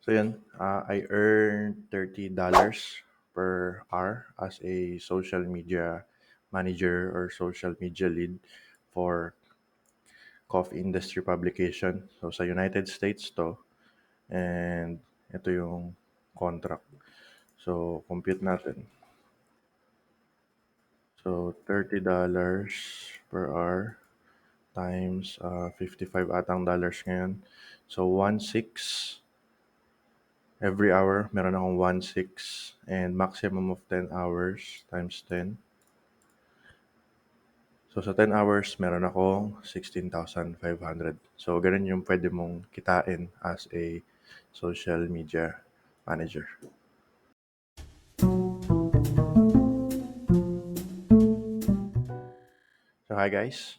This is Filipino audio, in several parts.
So yun, I earn $30 per hour as a social media manager or social media lead for coffee industry publication. So sa United States to, and ito yung contract. So compute natin. So $30 per hour times 55 atang dollars ngayon. So 1.6 every hour. Meron akong 1.6 and maximum of 10 hours times 10. So sa 10 hours, meron akong 16,500. So ganun yung pwede mong kitain as a social media manager. So hi guys,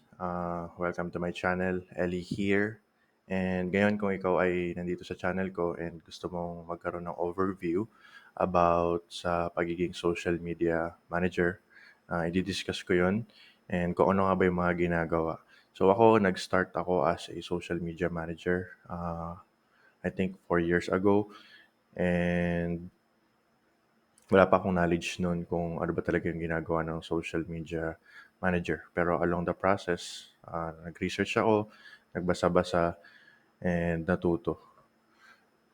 welcome to my channel, Ellie here. And ngayon kung ikaw ay nandito sa channel ko and gusto mong magkaroon ng overview about sa pagiging social media manager, i-discuss ko yun and kung ano nga ba yung mga ginagawa. So ako, nag-start ako as a social media manager, I think 4 years ago. And wala pa akong knowledge nun kung ano ba talaga yung ginagawa ng social media manager. Pero along the process, nag-research ako, nagbasa-basa, and natuto.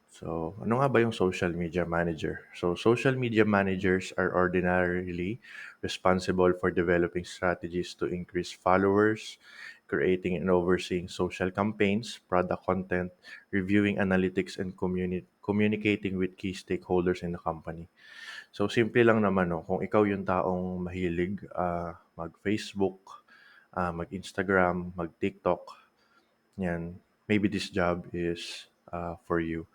So, ano nga ba yung social media manager? So, social media managers are ordinarily responsible for developing strategies to increase followers, creating and overseeing social campaigns, product content, reviewing analytics, and communicating with key stakeholders in the company. So, simple lang naman, no? Kung ikaw yung taong mahilig mag-Facebook, mag-Instagram, mag-TikTok, yan, maybe this job is for you.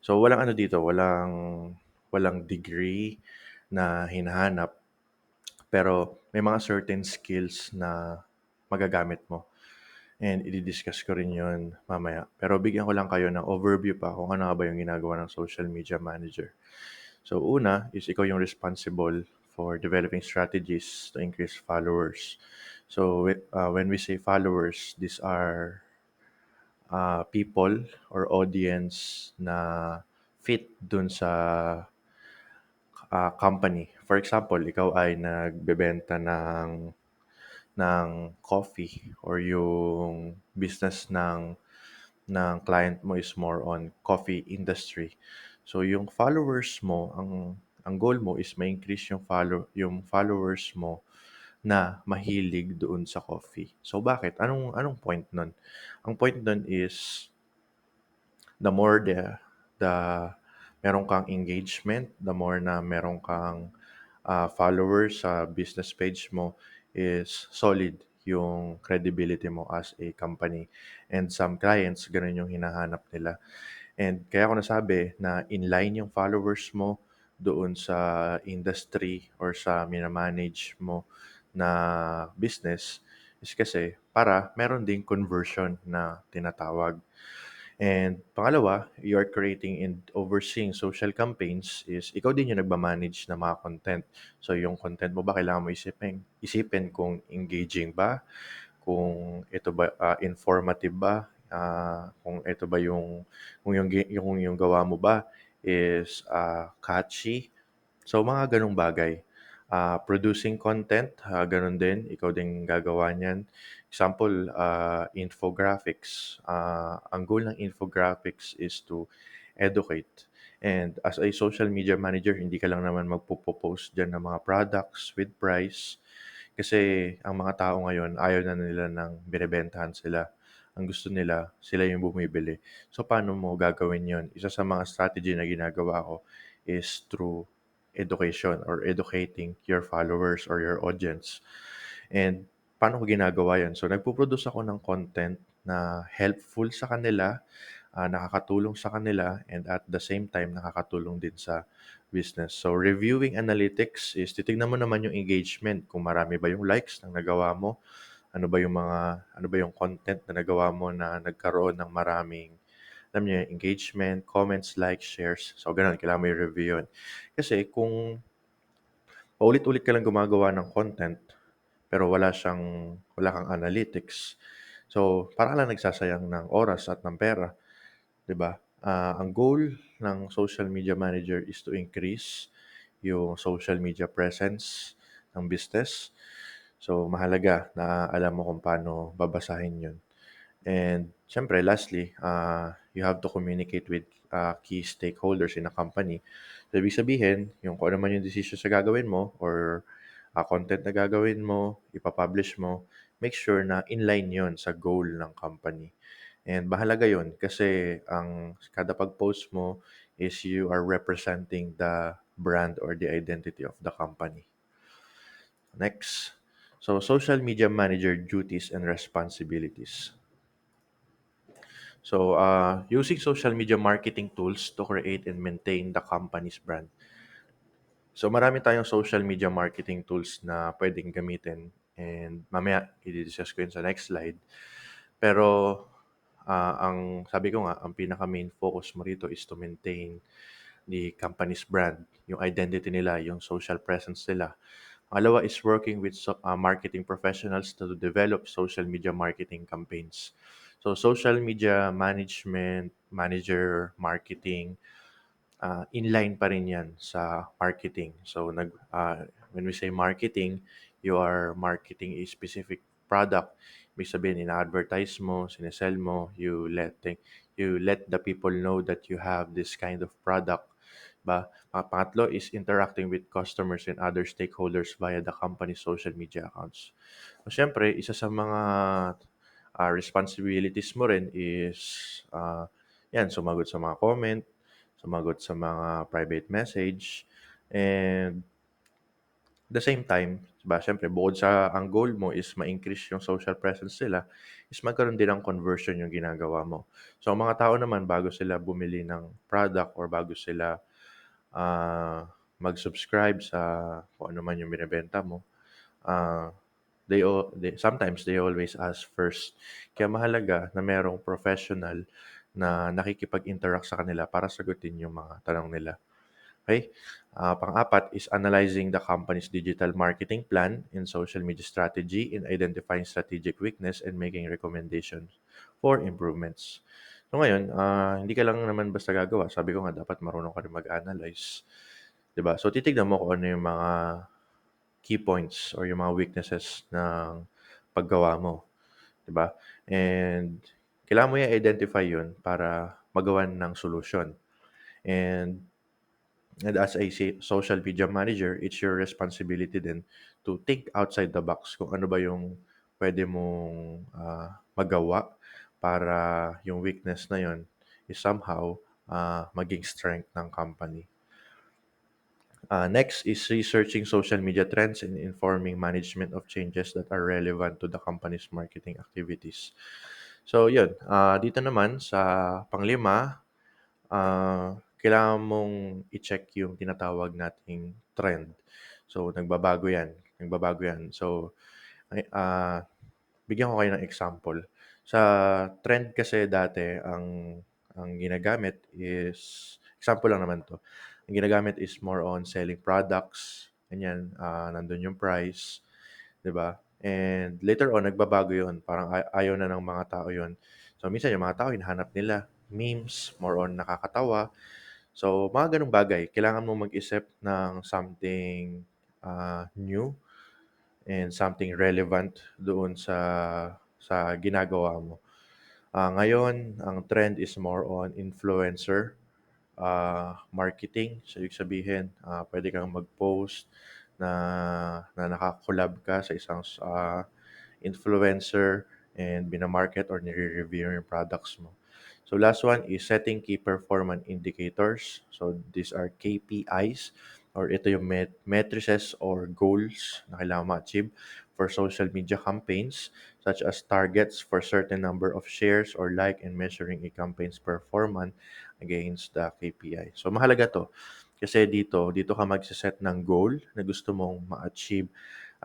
So, walang ano dito, walang degree na hinahanap, pero may mga certain skills na magagamit mo. And i-discuss ko rin yun mamaya. Pero bigyan ko lang kayo ng overview pa kung ano nga ba yung ginagawa ng social media manager. So una is ikaw yung responsible for developing strategies to increase followers. So when we say followers, these are people or audience na fit dun sa company. For example, ikaw ay nagbebenta ng coffee or yung business ng client mo is more on coffee industry. So yung followers mo, ang goal mo is ma-increase yung followers mo na mahilig doon sa coffee. So bakit? Anong point nun? Ang point nun is the more the meron kang engagement, the more na meron kang followers sa business page mo is solid yung credibility mo as a company. And some clients, ganun yung hinahanap nila. And kaya ako nasabi na inline yung followers mo doon sa industry or sa minamanage mo na business is kasi para meron ding conversion na tinatawag. And pangalawa, you are creating and overseeing social campaigns is ikaw din yung nagmamanage ng mga content. So yung content mo ba kailangan mo isipin kung engaging ba, kung ito ba informative ba, kung ito ba yung gawa mo ba is catchy. So mga ganong bagay. Producing content, ganun din, ikaw din gagawa niyan. Example, infographics. Ang goal ng infographics is to educate. And as a social media manager, hindi ka lang naman magpo-post dyan ng mga products with price. Kasi ang mga tao ngayon, ayaw na nila ng binebentahan sila. Ang gusto nila, sila yung bumibili. So, paano mo gagawin yon? Isa sa mga strategy na ginagawa ko is through education or educating your followers or your audience. And paano ko ginagawa yon? So, nagpo-produce ako ng content na helpful sa kanila, nakakatulong sa kanila, and at the same time, nakakatulong din sa business. So, reviewing analytics is titignan mo naman yung engagement, kung marami ba yung likes ng nagawa mo, ano ba yung content na nagawa mo na nagkaroon ng maraming, alam niyo yun, engagement, comments, likes, shares. So, ganun, kailangan mo i-review yun. Kasi kung paulit-ulit ka lang gumagawa ng content, pero wala kang analytics, so parang lang nagsasayang ng oras at ng pera, 'di ba? Ang goal ng social media manager is to increase yung social media presence ng business. So, mahalaga na alam mo kung paano babasahin yun. And siyempre, lastly, you have to communicate with key stakeholders in a company. So, ibig sabihin, yung kung ano man yung decision sa gagawin mo or content na gagawin mo, ipapublish mo, make sure na inline yon sa goal ng company. And mahalaga yun kasi ang kada pag-post mo is you are representing the brand or the identity of the company. Next. So, social media manager duties and responsibilities. So, using social media marketing tools to create and maintain the company's brand. So, marami tayong social media marketing tools na pwedeng gamitin and mamaya i-discuss ko yun sa next slide. Pero, ang sabi ko nga, ang pinaka-main focus mo rito is to maintain the company's brand, yung identity nila, yung social presence nila. Pangalawa is working with marketing professionals to develop social media marketing campaigns. So, social media management, manager, marketing, inline pa rin yan sa marketing. So, when we say marketing, you are marketing a specific product. Ibig sabihin, ina-advertise mo, sinesell mo, you let the people know that you have this kind of product. Ba? Pangatlo is interacting with customers and other stakeholders via the company's social media accounts. So, syempre, isa sa mga responsibilities mo rin is yan, sumagot sa mga comment, sumagot sa mga private message, and the same time, 'di ba, siyempre bukod sa ang goal mo is ma-increase yung social presence nila, is magkaroon din ng conversion yung ginagawa mo. So, ang mga tao naman bago sila bumili ng product or bago sila mag-subscribe sa kung ano man yung binebenta mo, ah, sometimes they always ask first. Kaya mahalaga na merong professional na nakikipag-interact sa kanila para sagutin yung mga tanong nila. Okay? Pang-apat is analyzing the company's digital marketing plan and social media strategy in identifying strategic weakness and making recommendations for improvements. So ngayon, hindi ka lang naman basta gagawa. Sabi ko nga, dapat marunong ka rin mag-analyze. 'Di ba? So titignan mo kung ano yung mga key points or yung mga weaknesses ng paggawa mo, 'di ba? And kailangan mo i-identify 'yun para magawan ng solusyon. And as a social media manager, it's your responsibility din to think outside the box kung ano ba yung pwede mong magawa para yung weakness na 'yon is somehow maging strength ng company. Next is researching social media trends and informing management of changes that are relevant to the company's marketing activities. So, yun. Dito naman sa panglima, kailangan mong i-check yung tinatawag nating trend. So, nagbabago yan. Nagbabago yan. So, bigyan ko kayo ng example. Sa trend kasi dati, ang ginagamit is, example lang naman 'to. Ang ginagamit is more on selling products, ganyan, nandun yung price, 'di ba? And later on nagbabago 'yun, parang ayaw na ng mga tao 'yun. So, minsan yung mga tao hinahanap nila memes, more on nakakatawa. So, mga gano'ng bagay, kailangan mo mag-isip ng something, new and something relevant doon sa ginagawa mo. Ngayon, ang trend is more on influencer marketing. So, ibig sabihin, puwede kang mag-post na naka-collab ka sa isang influencer and bina-market or nire-review yung products mo. So, last one is setting key performance indicators. So, these are KPIs or ito yung matrices or goals na kailangan ma-achieve for social media campaigns such as targets for certain number of shares or like and measuring a campaign's performance against the KPI. So, mahalaga to. Kasi dito ka magse-set ng goal na gusto mong ma-achieve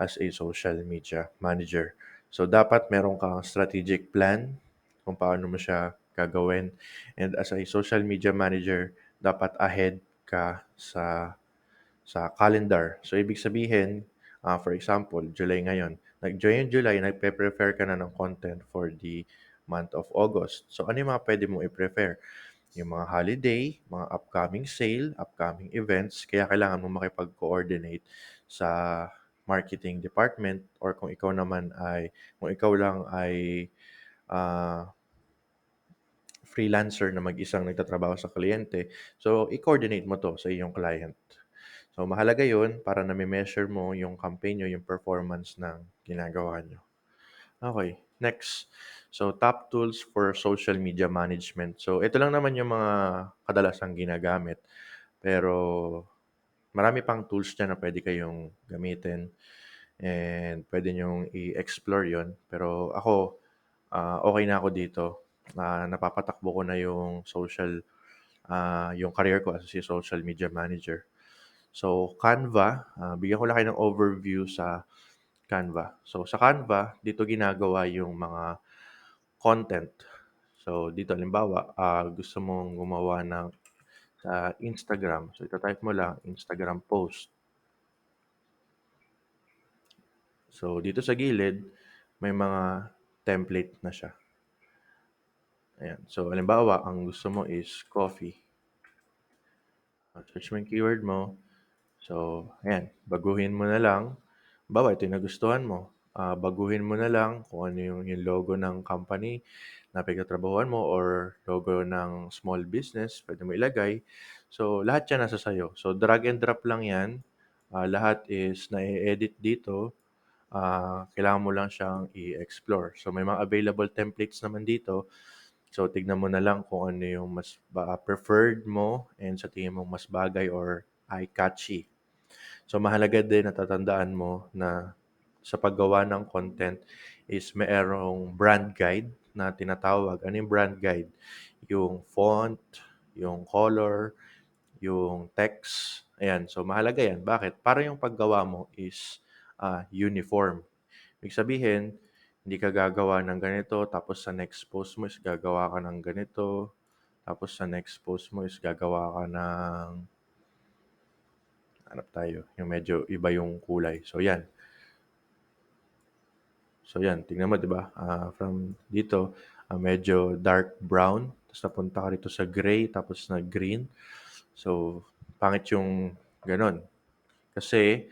as a social media manager. So, dapat meron kang strategic plan kung paano mo siya gagawin. And as a social media manager, dapat ahead ka sa calendar. So, ibig sabihin, for example, July ngayon. Nag-join July, nagpe-prepare ka na ng content for the month of August. So, ano yung mga pwede mong i-prepare? yung mga holiday, mga upcoming sale, upcoming events. Kaya kailangan mo makipag-coordinate sa marketing department or kung ikaw lang ay ah, freelancer na mag-isang nagtatrabaho sa kliyente, so i-coordinate mo 'to sa iyong client. So mahalaga 'yun para name-measure mo yung campaign niyo, yung performance ng ginagawa niyo. Okay, next. So top tools for social media management. So ito lang naman yung mga kadalasang ginagamit, pero marami pang tools diyan na puwede kayong gamitin and puwede niyong i-explore 'yun. Pero ako, okey na ako dito. Napapatakbo ko na yung career ko as a social media manager. So Canva, bigyan ko lang kayo ng overview sa Canva. So sa Canva, dito ginagawa yung mga content. So dito halimbawa, gusto mong gumawa ng sa Instagram. So ita-type mo lang Instagram post. So dito sa gilid, may mga template na siya. Ayan. So halimbawa, ang gusto mo is coffee. Search mo yung keyword mo. So ayan, baguhin mo na lang. Halimbawa, ito yung nagustuhan mo. Baguhin mo na lang kung ano yung logo ng company na pinagtatrabahuhan mo or logo ng small business, pwede mo ilagay. So lahat yan nasa sa'yo. So drag and drop lang yan. Lahat is na-edit dito. Kailangan mo lang siyang i-explore. So may mga available templates naman dito. So tignan mo na lang kung ano yung mas preferred mo and sa tingin mo mas bagay or eye-catchy. So mahalaga din na tatandaan mo na sa paggawa ng content is mayroong brand guide na tinatawag. Ano yung brand guide? Yung font, yung color, yung text. Ayan, so mahalaga yan. Bakit? Para yung paggawa mo is uniform. Ibig sabihin, hindi ka gagawa ng ganito, tapos sa next post mo is gagawa ka ng ganito, tapos sa next post mo is gagawa ka ng, hanap tayo, yung medyo iba yung kulay. So yan. So yan, tingnan mo, 'di ba? From dito, medyo dark brown, tapos napunta ka rito sa gray, tapos na green. So, pangit yung gano'n. Kasi,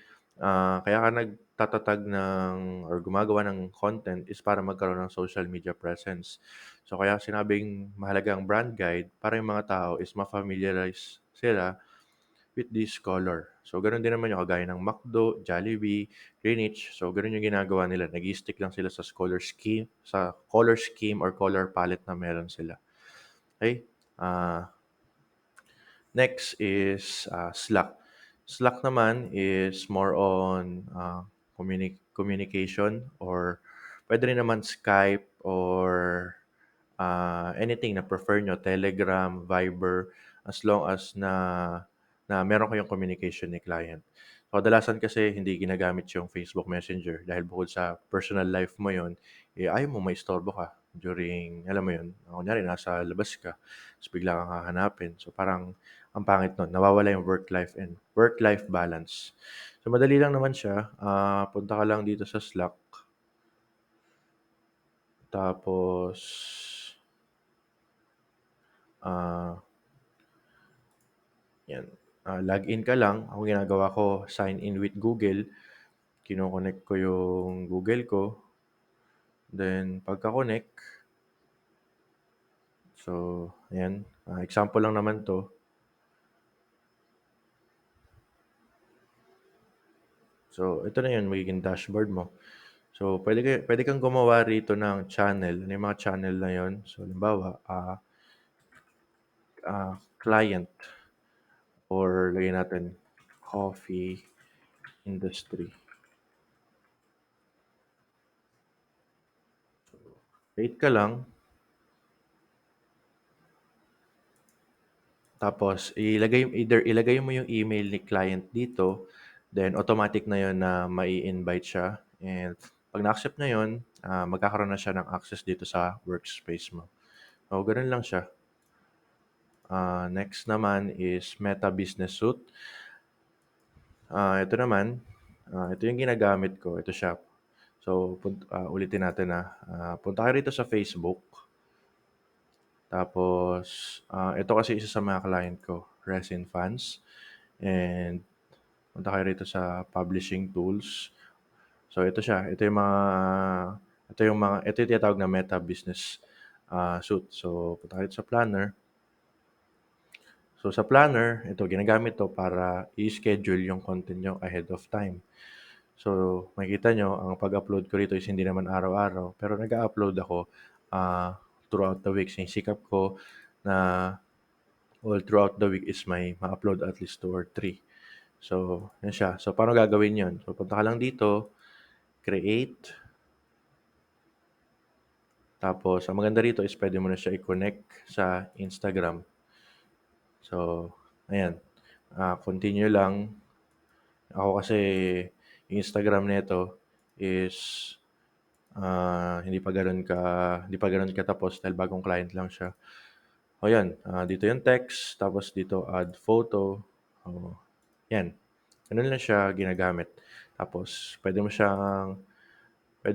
kaya ka nagtatatag ng or gumagawa ng content is para magkaroon ng social media presence. So, kaya sinabing mahalaga ang brand guide para yung mga tao is ma-familiarize sila with this color. So, gano'n din naman yung kagaya ng McDo, Jollibee, Greenwich. So, gano'n yung ginagawa nila. Nag-i-stick lang sila sa color scheme or color palette na meron sila. Okay? Next is Slack. Slack naman is more on communication or pwede rin naman Skype or anything na prefer nyo, Telegram, Viber, as long as na meron kayong communication ni client. So, kadalasan kasi hindi ginagamit yung Facebook Messenger dahil bukod sa personal life mo yon, ayaw mo maistorbo ka during, alam mo yun, kunyari nasa labas ka, tapos bigla kang hahanapin. So, parang ang pangit nun, nawawala yung work-life balance. So, madali lang naman siya. Punta ka lang dito sa Slack, tapos ah yan, login ka lang. Ako ginagawa ko, sign in with Google. Kino-connect ko yung Google ko. Then pagka-connect, so ayan, example lang naman 'to. So ito na 'yun, magiging dashboard mo. So puwede kang gumawa rito ng channel. Ano yung mga channel na 'yun? So halimbawa, client or lagyan natin coffee industry. Wait ka lang. Tapos ilagay mo yung email ni client dito, then automatic na yun na mai-invite siya and 'pag na-accept na yun, magkakaroon na siya ng access dito sa workspace mo. So gano'n lang siya. Next naman is Meta Business Suite. Ito naman, ito yung ginagamit ko, ito siya. So ulitin natin, punta kayo rito sa Facebook, Tapos, ito kasi isa sa mga client ko, resin fans. And punta kayo rito sa publishing tools. So ito yung tinatawag na Meta Business Suite. So punta kayo sa Planner. So sa Planner, ito ginagamit 'to para i-schedule yung content niyo ahead of time. So makikita niyo ang pag-upload ko rito is hindi naman araw-araw, pero nag-a-upload ako, throughout the week. Sinisikap ko na all throughout the week is may ma-upload at least 2 or 3. So, yun siya. So paano gagawin yun? So punta ka lang dito, create, tapos ang maganda rito is puwede mo na siya i-connect sa Instagram. So, ayan, continue lang. Ako kasi yung Instagram nito is, hindi pa gano'n katapos dahil bagong client lang siya. O 'yan, dito yung text, tapos dito add photo, oh, 'yan. Gano'n lang siya ginagamit. Tapos puwede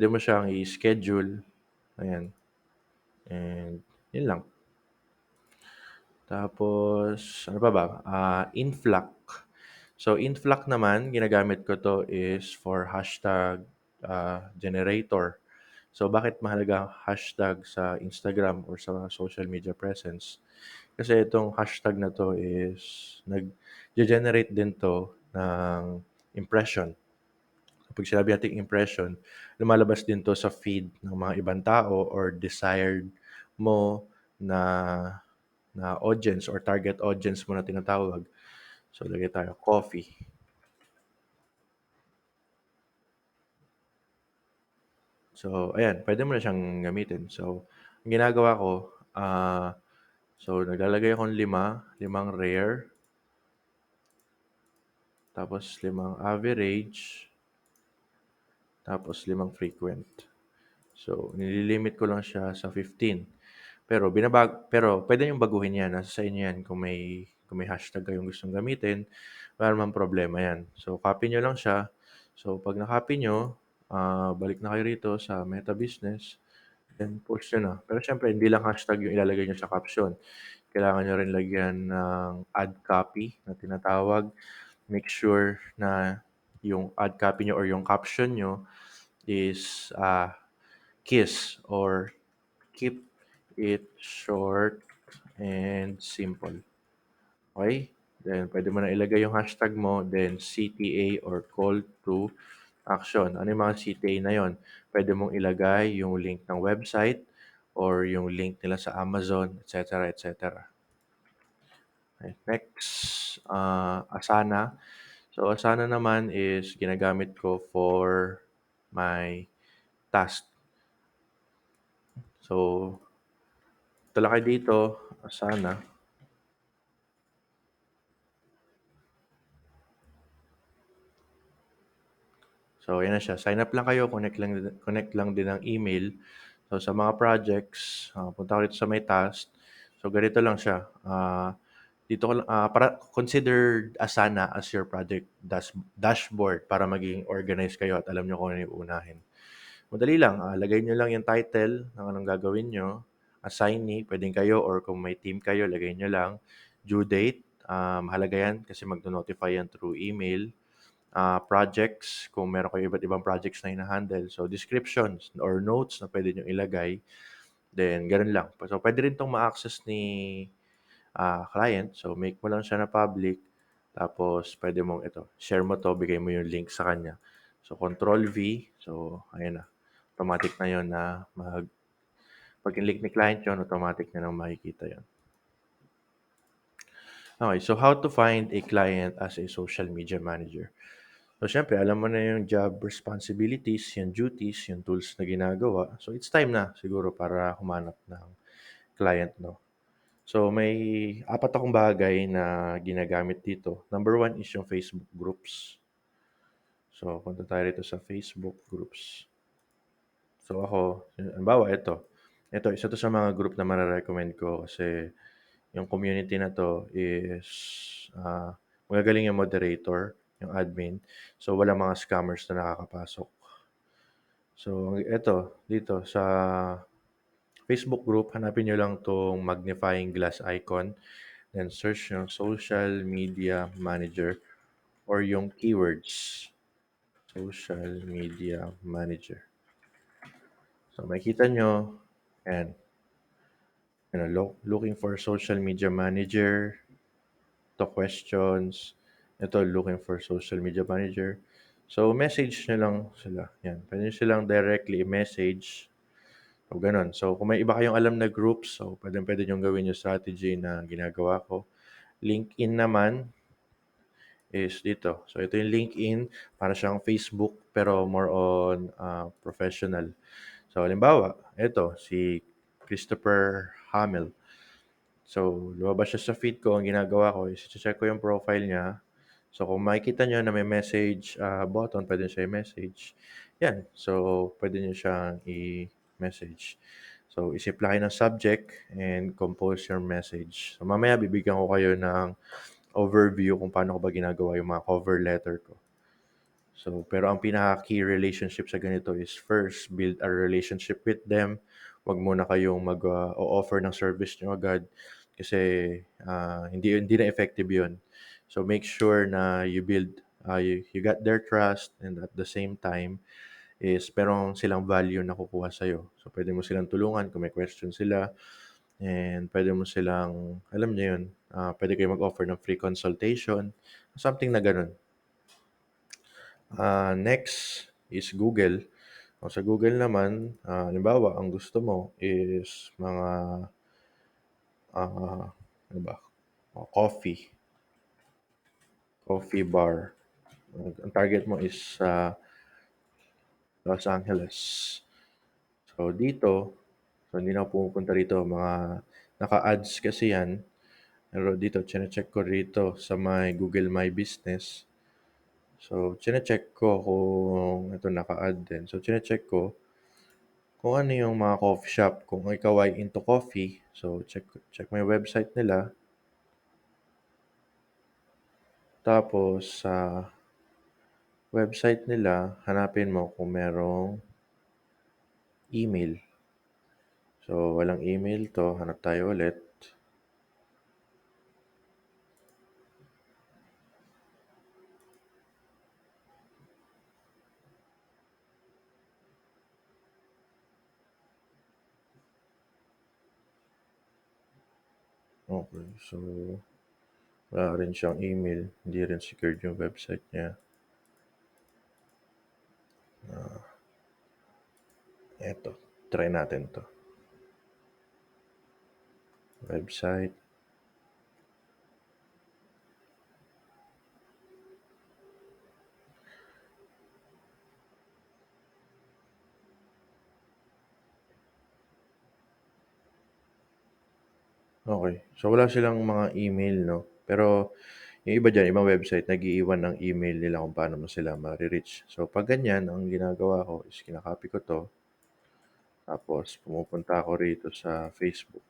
mo siyang i-schedule, ayan, and 'yun lang. Tapos ano pa ba, Influx. So, Influx naman ginagamit ko 'to is for hashtag, generator. So, bakit mahalaga ang hashtag sa Instagram or sa social media presence? Kasi itong hashtag na 'to is nagge-generate din 'to ng impression. Kapag sinabi nating impression, lumalabas din 'to sa feed ng mga ibang tao or desired mo na audience or target audience mo na tinatawag. So, lagay tayo coffee. So, ayan, pwede mo na siyang gamitin. So, ang ginagawa ko, naglalagay akong limang rare, tapos limang average, tapos limang frequent. So, nililimit ko lang siya sa 15. Pero pwede niyong baguhin 'yan, nasa sa inyo 'yan kung may hashtag kayong gustong gamitin, wala namang problema 'yan. So, copy niyo lang siya. So, 'pag na-copy niyo, balik na kayo rito sa Meta Business, then post niyo na. Pero siyempre hindi lang hashtag yung ilalagay niyo sa caption. Kailangan niyo rin lagyan ng add copy na tinatawag. Make sure na yung add copy niyo or yung caption niyo is, KISS or keep it short and simple. Okay? Then puwede mo na ilagay yung hashtag mo, then CTA or call to action. Ano yung mga CTA na yun? Puwede mong ilagay yung link ng website or yung link nila sa Amazon, et cetera, et cetera. Okay, next, Asana. So, Asana naman is ginagamit ko for my task. So, punta kayo dito, Asana. So, ayan na siya. Sign up lang kayo, connect lang din ang email. So, sa mga projects, punta ka dito sa may task. So, ganito lang siya. Dito ko lang, para consider Asana as your project dashboard para maging organized kayo at alam nyo kung ano yung uunahin. Madali lang, lagay nyo lang yung title ng anong gagawin nyo. Assignee, pwedeng kayo or kung may team kayo, lagay nyo lang. Due date, mahalaga yan kasi magno-notify yan through email. Projects, kung meron kayo iba't ibang projects na hina-handle. So, descriptions or notes na pwede nyo ilagay. Then, ganun lang. So, pwede rin itong ma-access ni client. So, make mo lang siya na public. Tapos, pwede mong share mo to, bigay mo yung link sa kanya. So, Control V. So, ayun na. Automatic na yon na pag in-link ni client yon, automatic na nang makikita yon. Okay, so how to find a client as a social media manager? So, siyempre alam mo na yung job responsibilities, yung duties, yung tools na ginagawa. So, it's time na siguro para humanap ng client 'no. So, may apat akong bagay na ginagamit dito. Number one is yung Facebook groups. So, punta tayo rito sa Facebook groups. So, ako, halimbawa ito isa 'to sa mga group na mare-recommend ko kasi yung community na 'to is, magagaling yung moderator, yung admin. So, walang mga scammers na nakakapasok. So, dito sa Facebook group, hanapin niyo lang 'tong magnifying glass icon, then search niyo social media manager or yung keywords, social media manager. So makikita niyo, ayan, looking for social media manager, to questions, ito looking for social media manager. So message niyo lang sila, yan. Puwede niyo silang directly message o gano'n. So kung may iba kayong alam na groups, so puwedeng-puwede niyong gawin yung strategy na ginagawa ko. LinkedIn naman is dito. So ito yung LinkedIn, para siyang Facebook pero more on, professional. So halimbawa, eto si Christopher Hamel. So lumabas siya sa feed ko, ang ginagawa ko is check ko yung profile niya. So kung makikita niyo na may message, button, puwede niyo siya i-message, 'yan. So puwede niyo siyang i-message. So isip lang kayo ng subject and compose your message. So mamaya bibigyan ko kayo ng overview kung paano ko ba ginagawa yung mga cover letter ko. So, pero ang pinaka-key relationship sa ganito is first, build a relationship with them. Wag muna kayong o-offer ng service niyo agad kasi, hindi na effective 'yun. So, make sure na you build, you got their trust and at the same time is meron silang value na kukuha sa'yo. So, puwede mo silang tulungan kung may question sila and puwede mo silang alam niyo 'yun, puwede kayong mag-offer ng free consultation, something na gano'n. Next is Google. O sa Google naman, halimbawa ang gusto mo is mga, ano ba, coffee bar. Ang target mo is sa Los Angeles. So dito, so hindi na ako pumupunta rito, mga naka-ads kasi 'yan. Pero dito chine-check ko rito sa may Google My Business. So chine-check ko kung ito naka-add din. So chine-check ko kung ano yung mga coffee shop, kung ikaw ay into coffee, so check check mo yung website nila. Tapos sa website nila, hanapin mo kung merong email. So walang email 'to, hanap tayo ulit. Okay, so wala rin siyang email, hindi rin secured yung website niya. Eto, try natin 'to, website. Okay, so wala silang mga email 'no, pero yung iba diyan, ibang website nag-iiwan ng email nila kung paano mo sila mare-reach. So 'pag ganyan, ang ginagawa ko is kina-copy ko 'to, tapos pumupunta ako rito sa Facebook.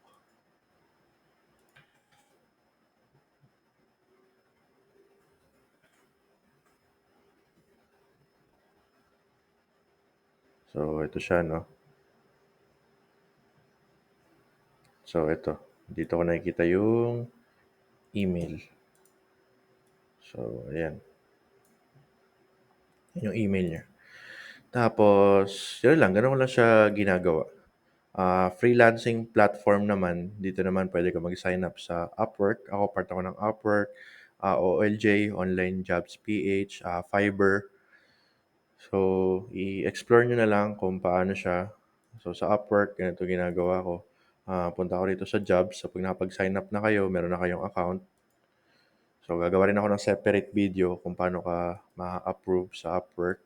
So ito siya 'no. So ito, dito ko nakikita yung email. So ayan, yun yung email niya. Tapos yun lang, gano'n ko lang siya ginagawa. Freelancing platform naman, dito naman puwede ka mag-sign up sa Upwork. Ako part ako ng Upwork, OLJ, Online Jobs PH, Fiverr. So, i-explore niyo na lang kung paano siya. So, sa Upwork, ganito ginagawa ko. Punta ako rito sa jobs. So, pag nakapag-sign up na kayo, meron na kayong account. So, gagawa rin ako ng separate video kung paano ka ma-approve sa Upwork.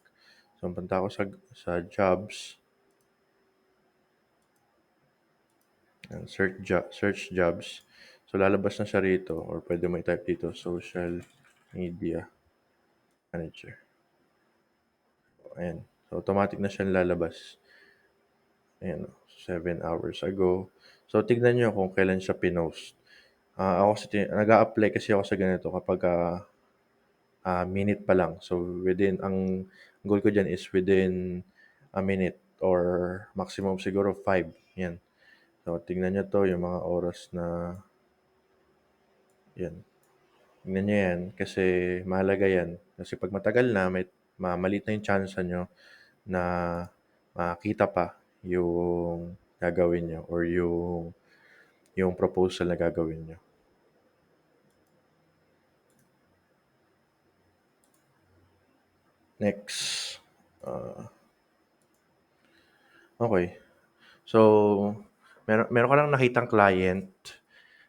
So, punta ako sa jobs. Yan, search jobs. So, lalabas na siya rito or pwede mo i-type dito, social media manager. Ayan. So, automatic na siyang lalabas. Ayan, 7 hours ago. So, tignan nyo kung kailan siya pinost. Ako kasi nag-a-apply kasi ako sa ganito kapag minute pa lang. So, ang goal ko dyan is within a minute or maximum siguro 5. Yan. So, tingnan niyo 'to, yung mga oras na 'yan. Tingnan niyo 'yan kasi mahalaga 'yan. Kasi 'pag matagal na maliit na yung tsansa niyo na makita pa yung gagawin niyo or yung proposal na gagawin niyo. Next, okey. So, meron ka ng nakitang client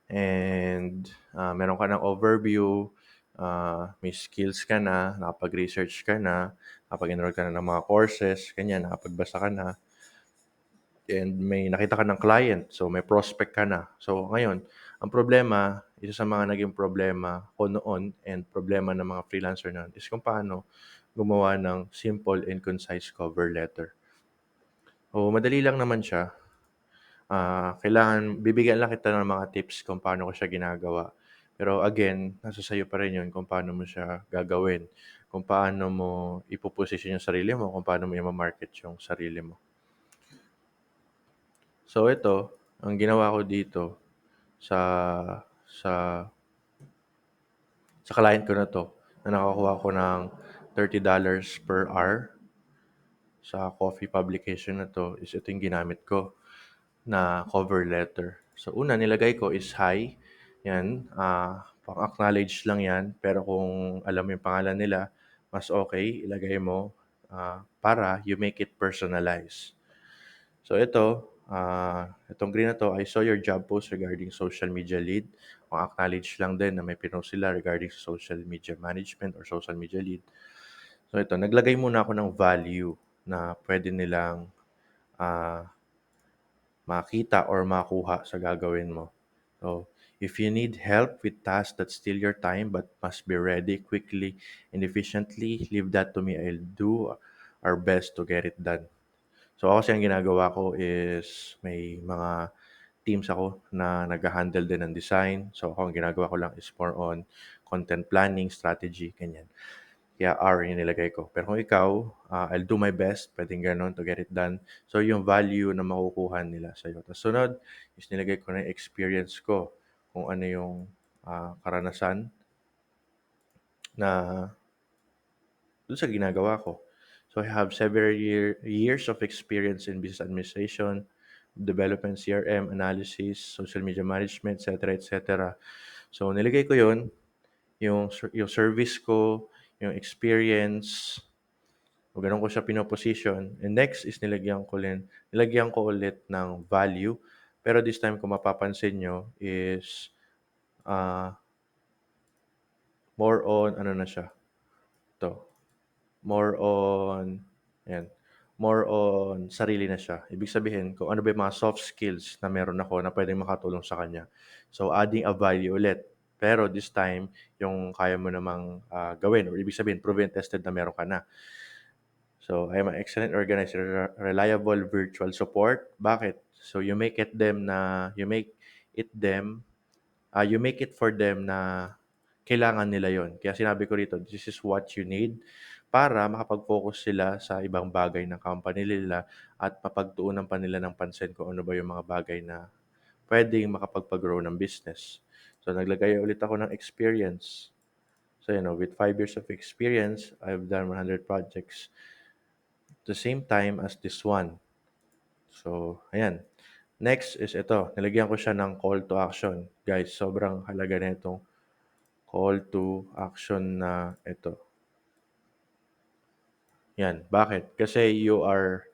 and, meron ka ng overview, may skills ka na, nakapag-research ka na, nakapag-enroll ka na ng mga courses, ganyan, nakapagbasa ka na, and may nakita ka ng client, so may prospect ka na. So ngayon, ang problema, isa sa mga naging problema ko noon and problema ng mga freelancer noon is kung paano gumawa ng simple and concise cover letter. O madali lang naman siya. Kailangan bibigyan lang kita ng mga tips kung paano ko siya ginagawa. Pero again, nasa sa'yo pa rin 'yun kung paano mo siya gagawin, kung paano mo ipo-posisyon yung sarili mo, kung paano mo ima-market yung sarili mo. So ito, ang ginawa ko dito sa sa sa client ko na 'to, na nakakuha ko ng $30 per hour sa coffee publication na 'to is ito yung ginamit ko na cover letter. So una nilagay ko is hi, 'yan, pang-acknowledge lang 'yan, pero kung alam mo yung pangalan nila, mas okay ilagay mo, para you make it personalized. So ito, itong green na 'to, "I saw your job post regarding social media lead." Pang-acknowledge lang din na may pinost sila regarding sa social media management or social media lead. So ito, naglagay muna ako ng value na puwede nilang, ah makita or makuha sa gagawin mo. So, if you need help with tasks that steal your time but must be ready quickly and efficiently, leave that to me. I'll do our best to get it done. So, ako kasi ang ginagawa ko is may mga teams ako na nag-handle din ng design. So, ako ang ginagawa ko lang is more on content planning, strategy, ganyan. Kaya R yung nilagay ko. Pero kung ikaw, I'll do my best, puwedeng gano'n to get it done. So, yung value na makukuha nila sa'yo. Tapos sunod is nilagay ko na yung experience ko, kung ano yung, karanasan na dun sa ginagawa ko. So, I have several years of experience in business administration, development, CRM, analysis, social media management, et cetera. So, nilagay ko yun, yung service ko, yung experience. O gano'n ko siya pino-position, and next is nilagyan ko ulit ng value, pero this time kung mapapansin niyo is, ah, more on ano na siya, 'to, more on ayan, more on sarili na siya. Ibig sabihin kung ano ba yung mga soft skills na meron ako na puwedeng makatulong sa kanya. So, adding a value ulit, pero this time yung kaya mo namang, gawin or ibig sabihin proven tested na meron ka na. So, I am an excellent organizer, reliable virtual support. Bakit? So, you make it for them na kailangan nila yon. Kaya sinabi ko rito, this is what you need para makapag-focus sila sa ibang bagay ng company nila at mapagtuunan pa nila ng pansin kung ano ba yung mga bagay na puwedeng makapagpa-grow ng business. So, naglagay ulit ako ng experience. So, with 5 years of experience, I've done 100 projects the same time as this one. So, ayan. Next is ito, nilagyan ko siya ng call to action. Guys, sobrang halaga na itong call to action na ito. Yan. Bakit? Kasi you are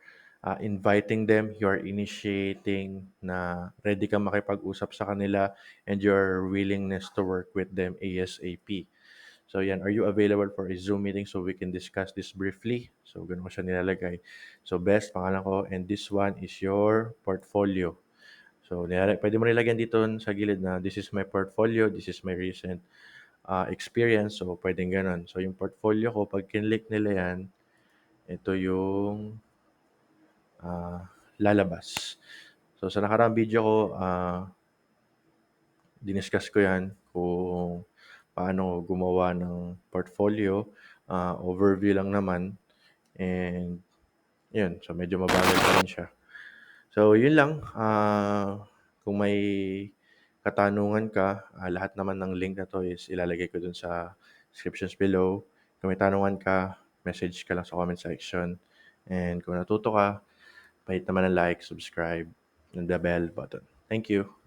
inviting them, you are initiating na ready ka makipag-usap sa kanila and your willingness to work with them ASAP. So yan, are you available for a Zoom meeting so we can discuss this briefly? So ganun ko siya nilalagay. So best, pangalan ko, and this one is your portfolio. So pwede mo nilagyan dito sa gilid na this is my portfolio, this is my recent experience. So pwedeng ganun. So yung portfolio ko, pag kinlik nila yan, ito yung lalabas. So sa nakaraang video ko, diniscuss ko yan kung paano gumawa ng portfolio. Overview lang naman. And yun, so medyo mabagal pa rin siya. So, yun lang, kung may katanungan ka, lahat naman ng link na 'to is ilalagay ko dun sa descriptions below. Kung may tanungan ka, message ka lang sa comment section. And kung natuto ka, pahit naman ng like, subscribe, and the bell button. Thank you.